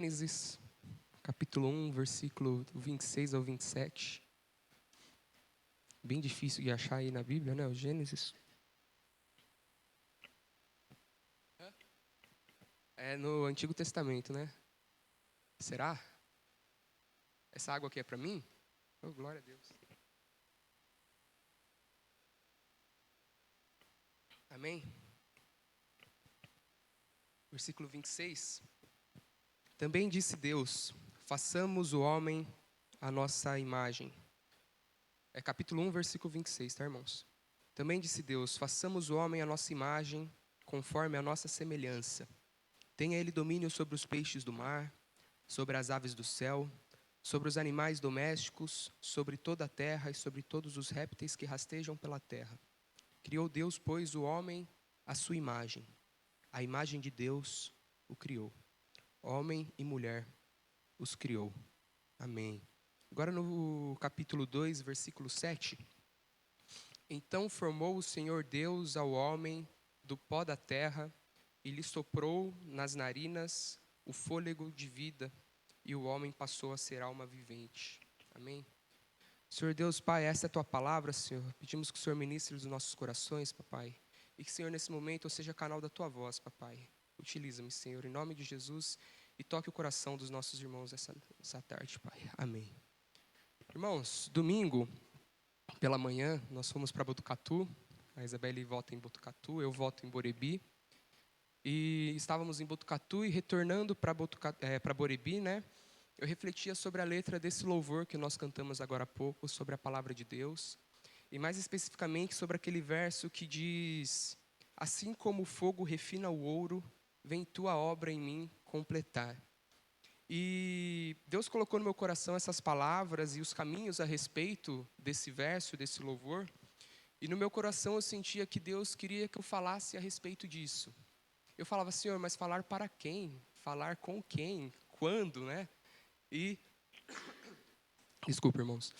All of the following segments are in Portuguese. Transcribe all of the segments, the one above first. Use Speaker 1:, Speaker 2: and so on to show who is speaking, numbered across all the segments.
Speaker 1: Gênesis, capítulo 1, versículo 26 ao 27. Bem difícil de achar aí na Bíblia, né? O Gênesis. É no Antigo Testamento, né? Será? Essa água aqui é para mim? Oh, glória a Deus. Amém? Versículo 26. Também disse Deus: façamos o homem à nossa imagem. É capítulo 1, versículo 26, tá, irmãos? Também disse Deus: façamos o homem à nossa imagem, conforme a nossa semelhança. Tenha ele domínio sobre os peixes do mar, sobre as aves do céu, sobre os animais domésticos, sobre toda a terra e sobre todos os répteis que rastejam pela terra. Criou Deus, pois, o homem à sua imagem. A imagem de Deus o criou. Homem e mulher os criou. Amém. Agora no capítulo 2, versículo 7. Então formou o Senhor Deus ao homem do pó da terra e lhe soprou nas narinas o fôlego de vida, e o homem passou a ser alma vivente. Amém? Senhor Deus, Pai, essa é a Tua palavra, Senhor. Pedimos que o Senhor ministre os nossos corações, Papai. E que, Senhor, nesse momento eu seja canal da Tua voz, Papai. Utiliza-me, Senhor, em nome de Jesus, e toque o coração dos nossos irmãos essa tarde, Pai. Amém. Irmãos, domingo, pela manhã, nós fomos para Botucatu. A Isabelle vota em Botucatu, eu voto em Borebi. E estávamos em Botucatu e retornando para Borebi, né? Eu refletia sobre a letra desse louvor que nós cantamos agora há pouco, sobre a palavra de Deus. E mais especificamente sobre aquele verso que diz: assim como o fogo refina o ouro, vem tua obra em mim completar. E Deus colocou no meu coração essas palavras e os caminhos a respeito desse verso, desse louvor. E no meu coração eu sentia que Deus queria que eu falasse a respeito disso. Eu falava: Senhor, mas falar para quem? Falar com quem? Quando, né? E, desculpa, irmãos.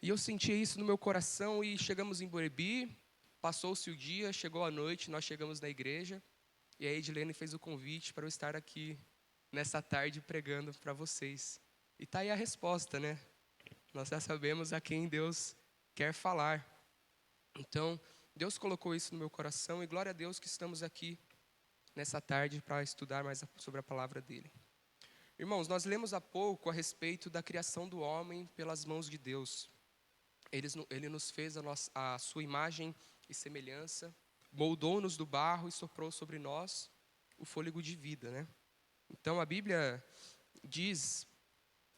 Speaker 1: E eu sentia isso no meu coração e chegamos em Borebi, passou-se o dia, chegou a noite, nós chegamos na igreja e a Edilene fez o convite para eu estar aqui nessa tarde pregando para vocês. E tá aí a resposta, né? Nós já sabemos a quem Deus quer falar. Então, Deus colocou isso no meu coração e glória a Deus que estamos aqui nessa tarde para estudar mais sobre a palavra dele. Irmãos, nós lemos há pouco a respeito da criação do homem pelas mãos de Deus. Ele nos fez a sua imagem e semelhança, moldou-nos do barro e soprou sobre nós o fôlego de vida, né? Então a Bíblia diz,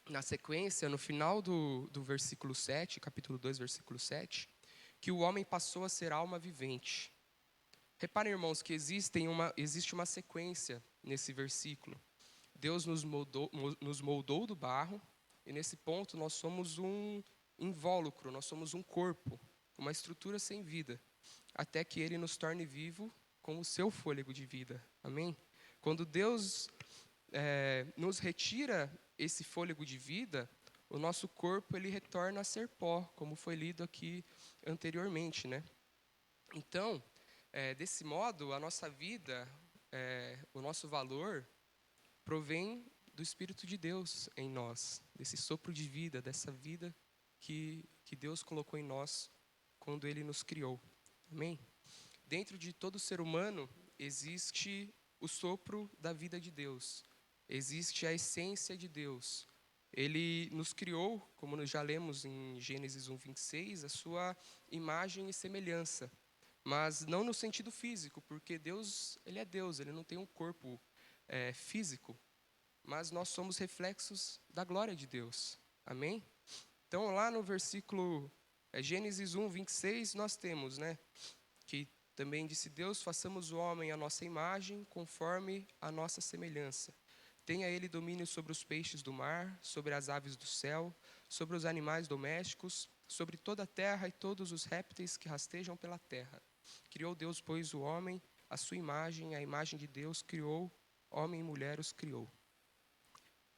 Speaker 1: na sequência, no final do versículo 7, capítulo 2, versículo 7, que o homem passou a ser alma vivente. Reparem, irmãos, que existe uma sequência nesse versículo. Deus nos moldou do barro, e nesse ponto nós somos um invólucro, nós somos um corpo, uma estrutura sem vida, até que Ele nos torne vivo com o seu fôlego de vida. Amém? Quando Deus nos retira esse fôlego de vida, o nosso corpo ele retorna a ser pó, como foi lido aqui anteriormente, né? Então, desse modo, a nossa vida, o nosso valor, provém do Espírito de Deus em nós, desse sopro de vida, dessa vida que Deus colocou em nós quando Ele nos criou. Amém? Dentro de todo ser humano existe o sopro da vida de Deus, existe a essência de Deus. Ele nos criou, como nós já lemos em Gênesis 1, 26, a sua imagem e semelhança, mas não no sentido físico, porque Deus, Ele não tem um corpo físico, mas nós somos reflexos da glória de Deus. Amém? Então, lá no versículo Gênesis 1, 26, nós temos, né, que também disse Deus: façamos o homem à nossa imagem, conforme a nossa semelhança. Tenha ele domínio sobre os peixes do mar, sobre as aves do céu, sobre os animais domésticos, sobre toda a terra e todos os répteis que rastejam pela terra. Criou Deus, pois, o homem, à sua imagem, a imagem de Deus criou, homem e mulher os criou.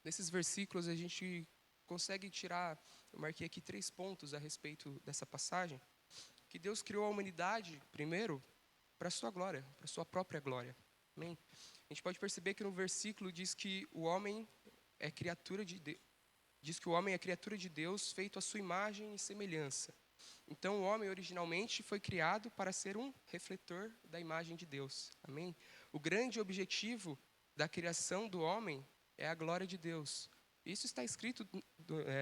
Speaker 1: Nesses versículos a gente consegue tirar, eu marquei aqui 3 pontos a respeito dessa passagem, que Deus criou a humanidade, primeiro, para a sua glória, para a sua própria glória. Amém? A gente pode perceber que no versículo diz que o homem é criatura de Deus. Diz que o homem é criatura de Deus, feito à sua imagem e semelhança. Então, o homem originalmente foi criado para ser um refletor da imagem de Deus. Amém? O grande objetivo da criação do homem é a glória de Deus. Isso está escrito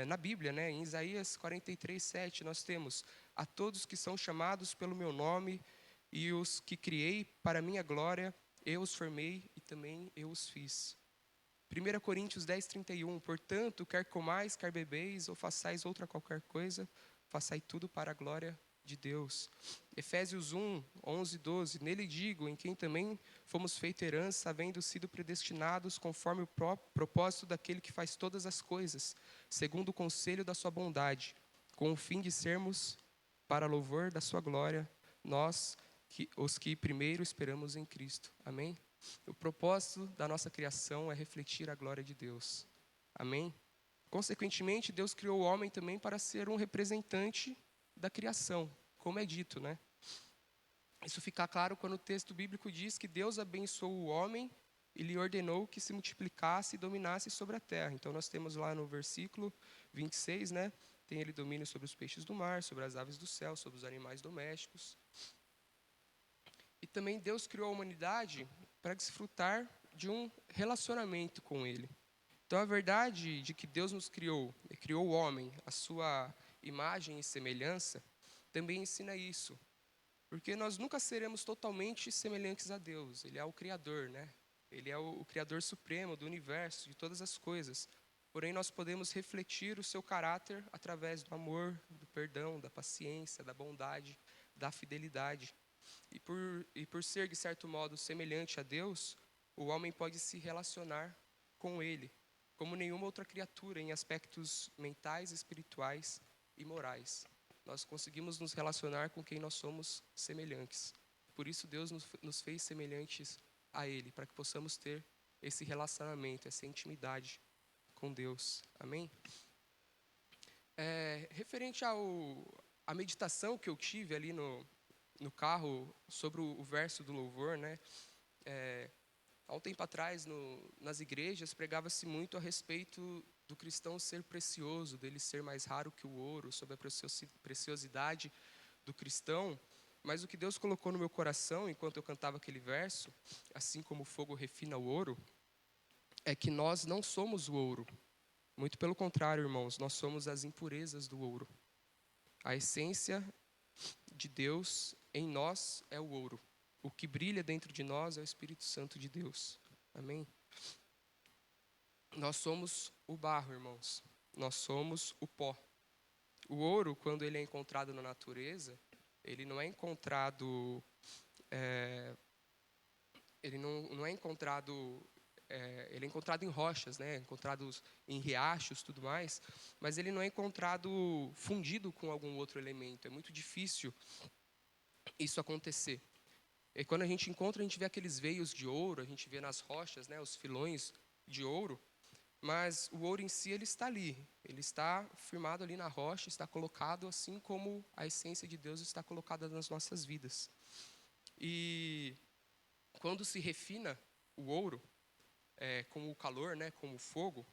Speaker 1: na Bíblia, né? Em Isaías 43:7, nós temos: a todos que são chamados pelo meu nome e os que criei para a minha glória, eu os formei e também eu os fiz. 1 Coríntios 10:31, portanto, quer comais, quer bebeis, ou façais outra qualquer coisa, façai tudo para a glória de Deus. Efésios 1:11-12, nele digo, em quem também fomos feito herança, havendo sido predestinados conforme o propósito daquele que faz todas as coisas, segundo o conselho da sua bondade, com o fim de sermos, para louvor da sua glória, nós, os que primeiro esperamos em Cristo. Amém? O propósito da nossa criação é refletir a glória de Deus. Amém? Consequentemente, Deus criou o homem também para ser um representante da criação, como é dito, né? Isso fica claro quando o texto bíblico diz que Deus abençoou o homem e lhe ordenou que se multiplicasse e dominasse sobre a terra. Então, nós temos lá no versículo 26, né? Tem ele domínio sobre os peixes do mar, sobre as aves do céu, sobre os animais domésticos. E também Deus criou a humanidade para desfrutar de um relacionamento com Ele. Então, a verdade de que Deus nos criou, e criou o homem, a sua imagem e semelhança, também ensina isso. Porque nós nunca seremos totalmente semelhantes a Deus. Ele é o Criador, né? Ele é o Criador supremo do universo, de todas as coisas. Porém, nós podemos refletir o seu caráter através do amor, do perdão, da paciência, da bondade, da fidelidade. E por ser, de certo modo, semelhante a Deus, o homem pode se relacionar com Ele, como nenhuma outra criatura, em aspectos mentais, espirituais e morais. Nós conseguimos nos relacionar com quem nós somos semelhantes. Por isso, Deus nos fez semelhantes a Ele, para que possamos ter esse relacionamento, essa intimidade com Deus. Amém? Referente à meditação que eu tive ali no carro sobre o verso do louvor, né? Há um tempo atrás, nas igrejas, pregava-se muito a respeito do cristão ser precioso, dele ser mais raro que o ouro, sobre a preciosidade do cristão. Mas o que Deus colocou no meu coração, enquanto eu cantava aquele verso, assim como o fogo refina o ouro, é que nós não somos o ouro. Muito pelo contrário, irmãos, nós somos as impurezas do ouro. A essência de Deus em nós é o ouro. O que brilha dentro de nós é o Espírito Santo de Deus. Amém? Nós somos o barro, irmãos. Nós somos o pó. O ouro, quando ele é encontrado na natureza, ele não é encontrado... ele não é encontrado... ele é encontrado em rochas, né? Encontrados em riachos, tudo mais. Mas ele não é encontrado fundido com algum outro elemento. É muito difícil isso acontecer. E quando a gente encontra, a gente vê aqueles veios de ouro, a gente vê nas rochas, né, os filões de ouro, mas o ouro em si, ele está ali, ele está firmado ali na rocha, está colocado assim como a essência de Deus está colocada nas nossas vidas. E quando se refina o ouro, com o calor, né, com o fogo,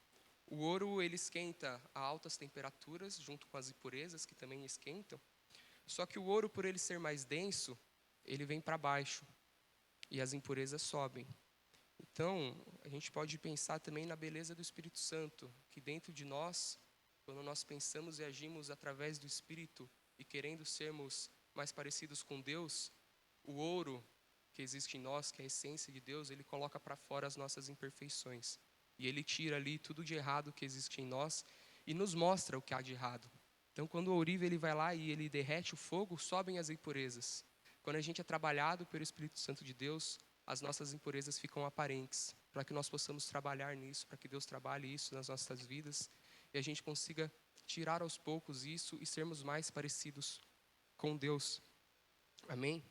Speaker 1: o ouro ele esquenta a altas temperaturas, junto com as impurezas que também esquentam, só que o ouro, por ele ser mais denso, ele vem para baixo e as impurezas sobem. Então, a gente pode pensar também na beleza do Espírito Santo, que dentro de nós, quando nós pensamos e agimos através do Espírito e querendo sermos mais parecidos com Deus, o ouro que existe em nós, que é a essência de Deus, ele coloca para fora as nossas imperfeições. E ele tira ali tudo de errado que existe em nós e nos mostra o que há de errado. Então, quando o ourive ele vai lá e ele derrete o fogo, sobem as impurezas. Quando a gente é trabalhado pelo Espírito Santo de Deus, as nossas impurezas ficam aparentes, para que nós possamos trabalhar nisso, para que Deus trabalhe isso nas nossas vidas e a gente consiga tirar aos poucos isso e sermos mais parecidos com Deus. Amém?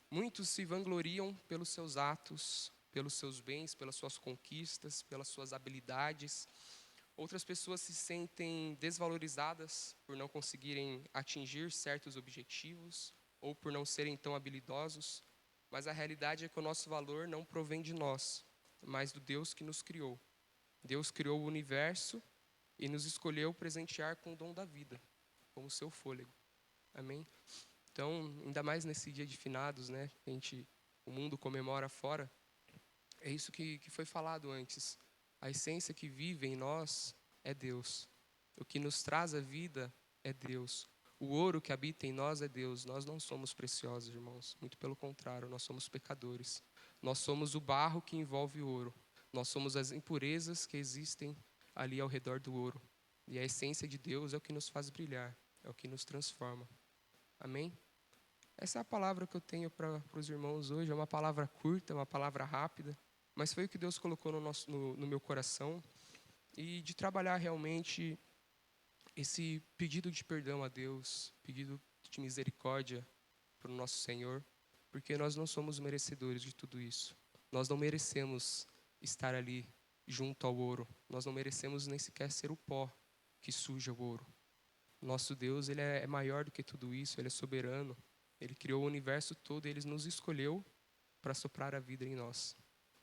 Speaker 1: Muitos se vangloriam pelos seus atos, pelos seus bens, pelas suas conquistas, pelas suas habilidades. Outras pessoas se sentem desvalorizadas por não conseguirem atingir certos objetivos ou por não serem tão habilidosos, mas a realidade é que o nosso valor não provém de nós, mas do Deus que nos criou. Deus criou o universo e nos escolheu presentear com o dom da vida, como o seu fôlego. Amém? Então, ainda mais nesse dia de finados, né, que o mundo comemora fora, é isso que foi falado antes. A essência que vive em nós é Deus. O que nos traz a vida é Deus. O ouro que habita em nós é Deus. Nós não somos preciosos, irmãos. Muito pelo contrário, nós somos pecadores. Nós somos o barro que envolve o ouro. Nós somos as impurezas que existem ali ao redor do ouro. E a essência de Deus é o que nos faz brilhar, é o que nos transforma. Amém? Essa é a palavra que eu tenho para os irmãos hoje. É uma palavra curta, uma palavra rápida, mas foi o que Deus colocou no meu coração. E de trabalhar realmente esse pedido de perdão a Deus, pedido de misericórdia para o nosso Senhor, porque nós não somos merecedores de tudo isso. Nós não merecemos estar ali junto ao ouro. Nós não merecemos nem sequer ser o pó que suja o ouro. Nosso Deus, ele é maior do que tudo isso, ele é soberano. Ele criou o universo todo e ele nos escolheu para soprar a vida em nós.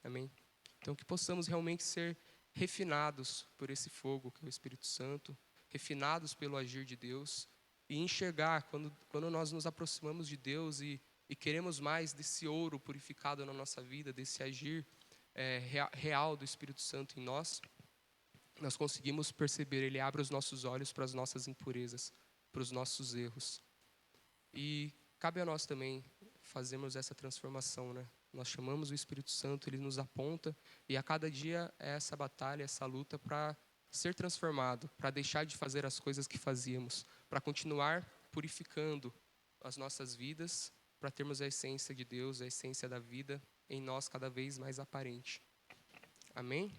Speaker 1: Amém? Então, que possamos realmente ser refinados por esse fogo, que é o Espírito Santo, refinados pelo agir de Deus, e enxergar, quando nós nos aproximamos de Deus e queremos mais desse ouro purificado na nossa vida, desse agir real do Espírito Santo em nós, nós conseguimos perceber, ele abre os nossos olhos para as nossas impurezas, para os nossos erros. E cabe a nós também fazermos essa transformação, né? Nós chamamos o Espírito Santo, ele nos aponta, e a cada dia é essa batalha, essa luta para ser transformado, para deixar de fazer as coisas que fazíamos, para continuar purificando as nossas vidas, para termos a essência de Deus, a essência da vida em nós cada vez mais aparente. Amém?